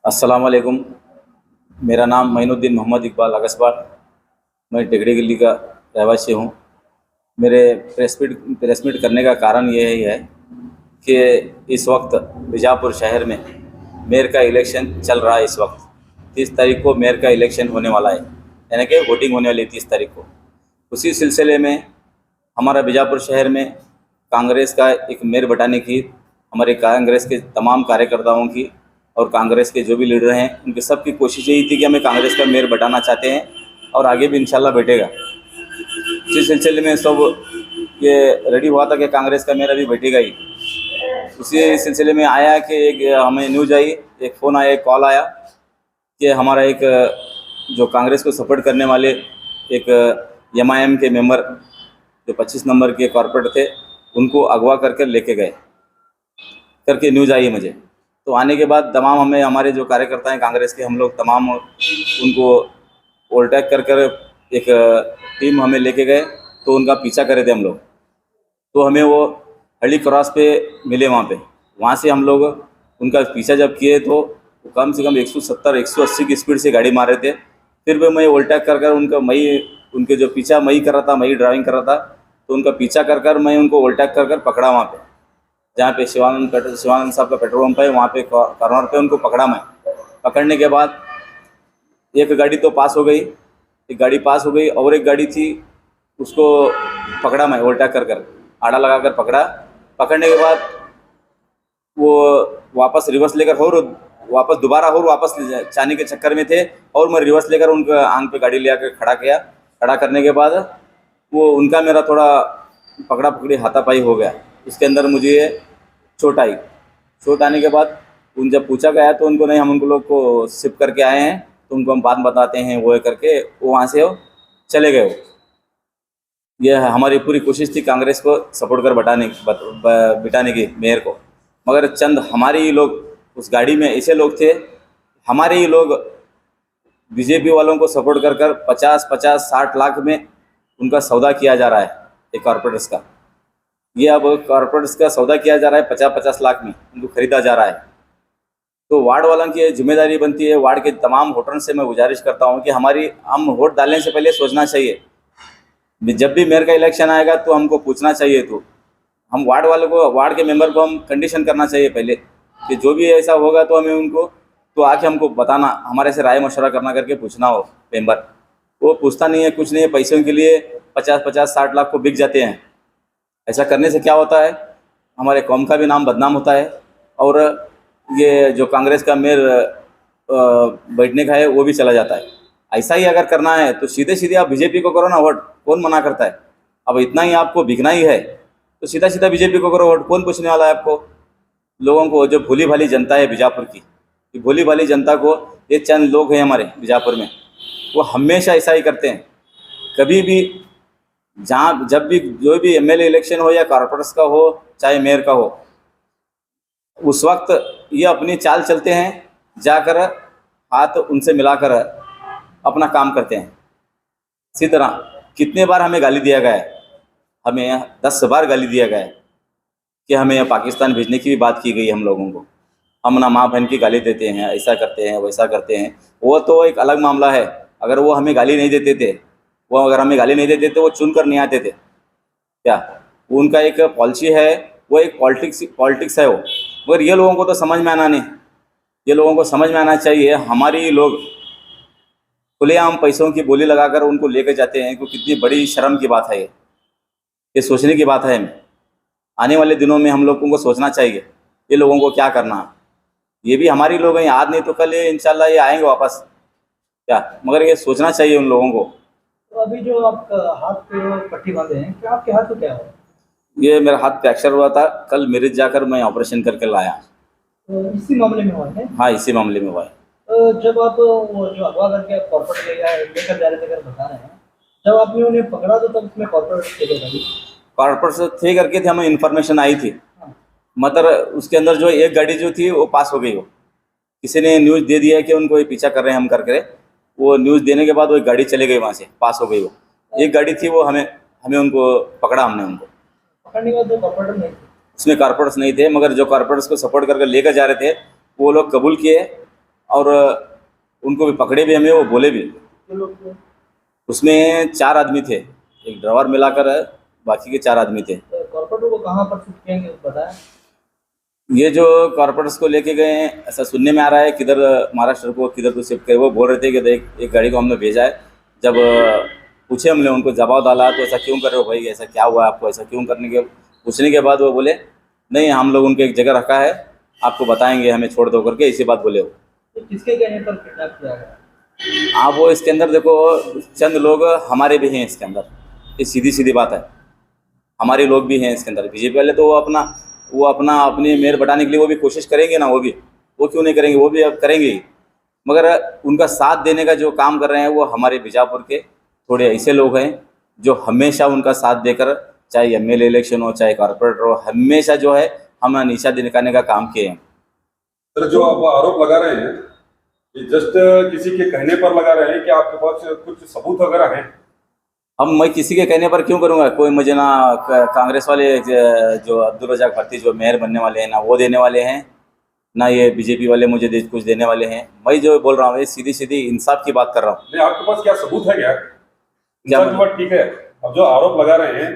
अस्सलाम वालेकुम। मेरा नाम मोइनुद्दीन मोहम्मद इकबाल अगसबार। मैं टिकड़ी गली का रहवासी हूँ। मेरे प्रेस मीट करने का कारण ये ही है कि इस वक्त बीजापुर शहर में मेयर का इलेक्शन चल रहा है। इस वक्त 30 तारीख को मेयर का इलेक्शन होने वाला है, यानी कि वोटिंग होने वाली है 30 तारीख को। उसी सिलसिले में हमारा बीजापुर शहर में कांग्रेस का एक मेयर बैठाने की, हमारे कांग्रेस के तमाम कार्यकर्ताओं की और कांग्रेस के जो भी लीडर हैं उनके सब की कोशिश यही थी कि हमें कांग्रेस का मेयर बैठाना चाहते हैं और आगे भी इंशाल्लाह बैठेगा। इसी सिलसिले में सब ये रेडी हुआ था कि कांग्रेस का मेयर अभी बैठेगा ही। उसी सिलसिले में आया कि एक हमें न्यूज़ आई, एक फ़ोन आया, एक कॉल आया कि हमारा एक जो कांग्रेस को सपोर्ट करने वाले एक एमआईएम के मेंबर जो 25 नंबर के कॉर्पोरेट थे उनको अगवा करके लेके गए करके न्यूज़ आई मुझे। तो आने के बाद तमाम हमें हमारे जो कार्यकर्ता हैं कांग्रेस के, हम लोग तमाम उनको ओवरटेक कर कर एक टीम हमें लेके गए। तो उनका पीछा करे थे हम लोग। तो हमें वो हली क्रॉस पे मिले वहाँ से हम लोग उनका पीछा जब किए तो कम से कम 170-180 की स्पीड से गाड़ी मार रहे थे। फिर भी मैं ओवरटेक कर कर उनके जो पीछा मैं ही कर रहा था, मैं ही ड्राइविंग कर रहा था। तो उनका पीछा कर कर मैं उनको ओवरटेक कर कर पकड़ा वहाँ पे, जहाँ पे शिवानंद साहब का पेट्रोल पंप है, वहाँ पे कॉर्नर पे उनको पकड़ा मैं। पकड़ने के बाद एक गाड़ी तो पास हो गई, एक गाड़ी पास हो गई और एक गाड़ी थी उसको पकड़ा मैं ओवरटेक कर कर, आड़ा लगा कर पकड़ा। पकड़ने के बाद वो वापस रिवर्स लेकर वापस दोबारा वापस जाने के चक्कर में थे और मैं रिवर्स लेकर उनका आंग पे गाड़ी ले आकर खड़ा किया। खड़ा करने के बाद वो उनका मेरा थोड़ा पकड़ा पकड़ी हाथापाई हो गया। उसके अंदर मुझे चोट आई। चोट आने के बाद उन जब पूछा गया तो उनको नहीं, हम उनको लोग को शिफ्ट करके आए हैं तो उनको हम बात बताते हैं वो करके वो वहाँ से चले गए। यह हमारी पूरी कोशिश थी कांग्रेस को सपोर्ट कर बिठाने की मेयर को, मगर चंद हमारे ही लोग उस गाड़ी में ऐसे लोग थे, हमारे ही लोग बीजेपी वालों को सपोर्ट कर कर 50-60 लाख में उनका सौदा किया जा रहा है। एक कॉर्पोरेट्स का ये अब कॉर्पोरेट्स का सौदा किया जा रहा है 50-50 लाख में उनको खरीदा जा रहा है। तो वार्ड वालों की जिम्मेदारी बनती है। वार्ड के तमाम वोटरों से मैं गुजारिश करता हूं कि हम वोट डालने से पहले सोचना चाहिए। जब भी मेयर का इलेक्शन आएगा तो हमको पूछना चाहिए। तो हम वार्ड वालों को, वार्ड के मेंबर को हम कंडीशन करना चाहिए पहले कि जो भी ऐसा होगा तो हमें उनको तो आके हमको बताना, हमारे से राय मशवरा करना करके पूछना हो। मेंबर वो पूछता नहीं है, कुछ नहीं है, पैसों के लिए 50-60 लाख को बिक जाते हैं। ऐसा करने से क्या होता है, हमारे कौम का भी नाम बदनाम होता है और ये जो कांग्रेस का मेयर बैठने का है वो भी चला जाता है। ऐसा ही अगर करना है तो सीधे सीधे आप बीजेपी को करो ना वोट, कौन मना करता है। अब इतना ही आपको बिकना ही है तो सीधा सीधा बीजेपी को करो वोट, कौन पूछने वाला है आपको। लोगों को जो भोली भाली जनता है बीजापुर की, ये भोली भाली जनता को, ये चंद लोग हैं हमारे बीजापुर में, वो हमेशा ऐसा ही करते हैं। कभी भी जब भी जो भी एमएलए इलेक्शन हो या कॉर्पोरेट्स का हो चाहे मेयर का हो, उस वक्त ये अपनी चाल चलते हैं, जाकर हाथ उनसे मिलाकर अपना काम करते हैं। इसी तरह कितने बार हमें गाली दिया गया है, हमें 10 बार गाली दिया गया है कि हमें पाकिस्तान भेजने की भी बात की गई हम लोगों को। हम ना माँ बहन की गाली देते हैं, ऐसा करते हैं वैसा करते हैं, वो तो एक अलग मामला है। अगर वो हमें गाली नहीं देते थे, अगर हमें गाली नहीं देते थे, वो चुन कर नहीं आते थे क्या, उनका एक पॉलिसी है, वो एक पॉलिटिक्स है वो। मगर ये लोगों को तो समझ में आना नहीं। ये लोगों को समझ में आना चाहिए, हमारी लोग खुलेआम पैसों की बोली लगाकर उनको लेकर जाते हैं, क्योंकि कितनी बड़ी शर्म की बात है ये सोचने की बात है। हमें आने वाले दिनों में हम लोगों को सोचना चाहिए ये लोगों को क्या करना है। ये भी हमारी लोग हैं, आज नहीं तो कल ये इंशाल्लाह ये आएंगे वापस क्या, मगर ये सोचना चाहिए उन लोगों को। तो अभी जो आप हाथ पे पट्टी बांधे हैं, क्या आपके हाथ को क्या हुआ? ये मेरा हाथ फ्रैक्चर हुआ था, कल मिरिज जाकर मैं ऑपरेशन करके लाया। तो इसी मामले में हुआ है? हाँ, इसी मामले में हुआ है। तो जब आप वो जो अगवा करके आप कॉर्पोरेट लेकर जा रहे थे, अगर बता रहे हैं, जब आपने उन्हें पकड़ा तो तब उसमें कॉर्पोरेट से थे करके थे, हमें इन्फॉर्मेशन आई थी। हाँ। मतलब उसके अंदर जो एक गाड़ी जो थी वो पास हो गई, वो किसी ने न्यूज़ दे दिया कि उनको ये पीछा कर रहे हैं हम करके। वो न्यूज़ देने के बाद वो एक गाड़ी चले गई, वहाँ से पास हो गई। वो एक गाड़ी थी, वो हमें उनको पकड़ा। हमने उनको पकड़ने के बाद जो कॉर्पोरेटर नहीं उसमें कॉर्पोरेट्स नहीं थे, मगर जो कॉर्पोरेट्स को सपोर्ट करके लेकर जा रहे थे वो लोग कबूल किए और उनको भी पकड़े भी हमें, वो बोले भी। कितने लोग थे? उसमें 4 आदमी थे, एक ड्राइवर मिलाकर बाकी के 4 आदमी थे। कॉर्पोरेटर को कहाँ पर शिफ्ट किएंगे बताया? ये जो कॉर्पोरेट्स को लेके गए हैं, ऐसा सुनने में आ रहा है किधर महाराष्ट्र को किधर को शिफ्ट करे। वो बोल रहे थे कि एक गाड़ी को हमने भेजा है। जब पूछे हमने, उनको जवाब डाला तो ऐसा क्यों कर रहे हो भाई, ऐसा क्या हुआ आपको, ऐसा क्यों करने के पूछने के बाद वो बोले नहीं हम लोग उनको एक जगह रखा है, आपको बताएंगे, हमें छोड़ दो करके इसी बात बोले वो। तो किसके कहने पर किडनैप किया गया? हाँ, वो इसके अंदर देखो चंद लोग हमारे भी हैं इसके अंदर, ये सीधी सीधी बात है, हमारे लोग भी हैं इसके अंदर। बीजेपी वाले तो वो अपना अपनी मेयर बटाने के लिए वो भी कोशिश करेंगे ना, वो क्यों नहीं करेंगे, वो भी अब करेंगे ही। मगर उनका साथ देने का जो काम कर रहे हैं वो हमारे बीजापुर के थोड़े ऐसे लोग हैं जो हमेशा उनका साथ देकर, चाहे एमएलए इलेक्शन हो चाहे कॉर्पोरेटर हो, हमेशा जो है हम नीचा दिखाने का काम किए हैं। सर, जो आप आरोप लगा रहे हैं ये जस्ट किसी के कहने पर लगा रहे हैं कि आपके पास कुछ सबूत वगैरह हैं? मैं किसी के कहने पर क्यों करूँगा, कोई मुझे ना कांग्रेस वाले जो अब्दुल रज़ाक भर्ती जो मेयर बनने वाले हैं ना वो देने वाले हैं, ना ये बीजेपी वाले मुझे कुछ देने वाले हैं। मैं जो बोल रहा हूँ ये सीधी सीधी इंसाफ की बात कर रहा हूँ। नहीं, आपके पास क्या सबूत है क्या? क्या इंसाफ की बात ठीक है, अब जो आरोप लगा रहे हैं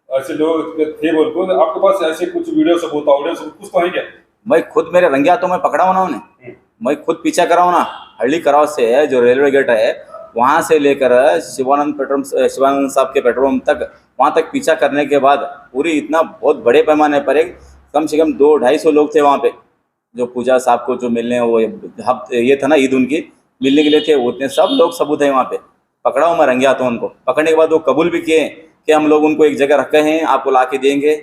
ऐसे लोग थे बोल को, आपके पास ऐसे कुछ वीडियो सबूत ऑडियो सबूत कुछ तो है क्या? मैं खुद मेरे रंगे हाथों में पकड़ा हूँ ना उन्हें, मैं खुद पीछा कराऊँ ना। हल्दी कराव से जो रेलवे गेट है वहाँ से लेकर शिवानंद साहब के पेट्रोल तक, वहाँ तक पीछा करने के बाद पूरी इतना बहुत बड़े पैमाने पर एक कम से कम 200-250 लोग थे वहाँ पे, जो पूजा साहब को जो मिलने वो ये था ना ईद उनकी मिलने के लिए थे, उतने सब लोग सबूत हैं वहाँ पे। पकड़ा हूँ मैं रंगे हाथों उनको। पकड़ने के बाद वो कबूल भी किए कि हम लोग उनको एक जगह रखे हैं, आपको ला के देंगे,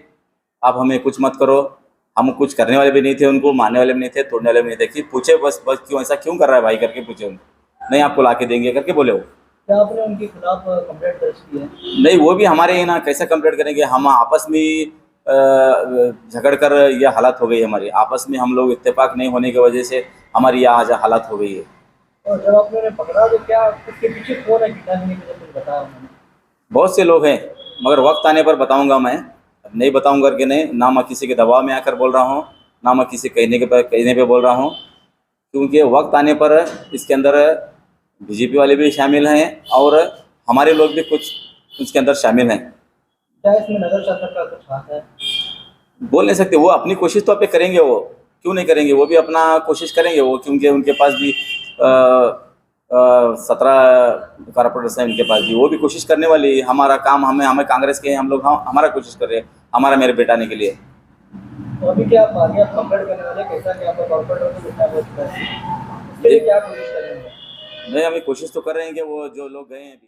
आप हमें कुछ मत करो। हम कुछ करने वाले भी नहीं थे, उनको मारने वाले भी नहीं थे, तोड़ने वाले भी नहीं थे। कि पूछे बस क्यों ऐसा क्यों कर रहा है भाई करके पूछे उनको, नहीं आपको ला के देंगे करके बोले वो। क्या आपने उनके खिलाफ कंप्लेंट दर्ज की है? नहीं, वो भी हमारे यहाँ कैसे कंप्लेंट करेंगे, हम आपस में झगड़ कर यह हालत हो गई हमारी, आपस में हम लोग इत्तेफाक नहीं होने की वजह से हमारी यह आज हालत हो गई है। और जब आपने उन्हें पकड़ा तो क्या उसके पीछे कौन है किडनैपिंग के लिए कुछ बताया उन्होंने? बहुत से लोग हैं, मगर वक्त आने पर बताऊंगा मैं, अब नहीं बताऊंगा करके नहीं, ना मैं किसी के दबाव में आकर बोल रहा हूँ, ना मैं किसी कहने पे बोल रहा हूँ, क्योंकि वक्त आने पर इसके अंदर बीजेपी वाले भी शामिल हैं और हमारे लोग भी कुछ उसके अंदर शामिल हैं। क्या इसमें नगर शासन का कुछ हाथ है? बोल नहीं सकते, वो अपनी कोशिश तो पे करेंगे, वो क्यों नहीं करेंगे, वो भी अपना कोशिश करेंगे वो, क्योंकि उनके पास भी 17 कॉर्पोरेटर्स हैं उनके पास भी, वो भी कोशिश करने वाली। हमारा काम, हमें कांग्रेस के हैं हम लोग, हमारा कोशिश कर रहे हैं हमारा मेरे बेटाने के लिए। तो अभी क्या आप आगे आप कंप्लेंट करने वाले, कैसा कि आपका कॉर्पोरेटर को कितना बहुत है, इसके लिए क्या कोशिश करेंगे? नहीं, हमें कोशिश तो कर रहे हैं कि वो जो लोग गए हैं अभी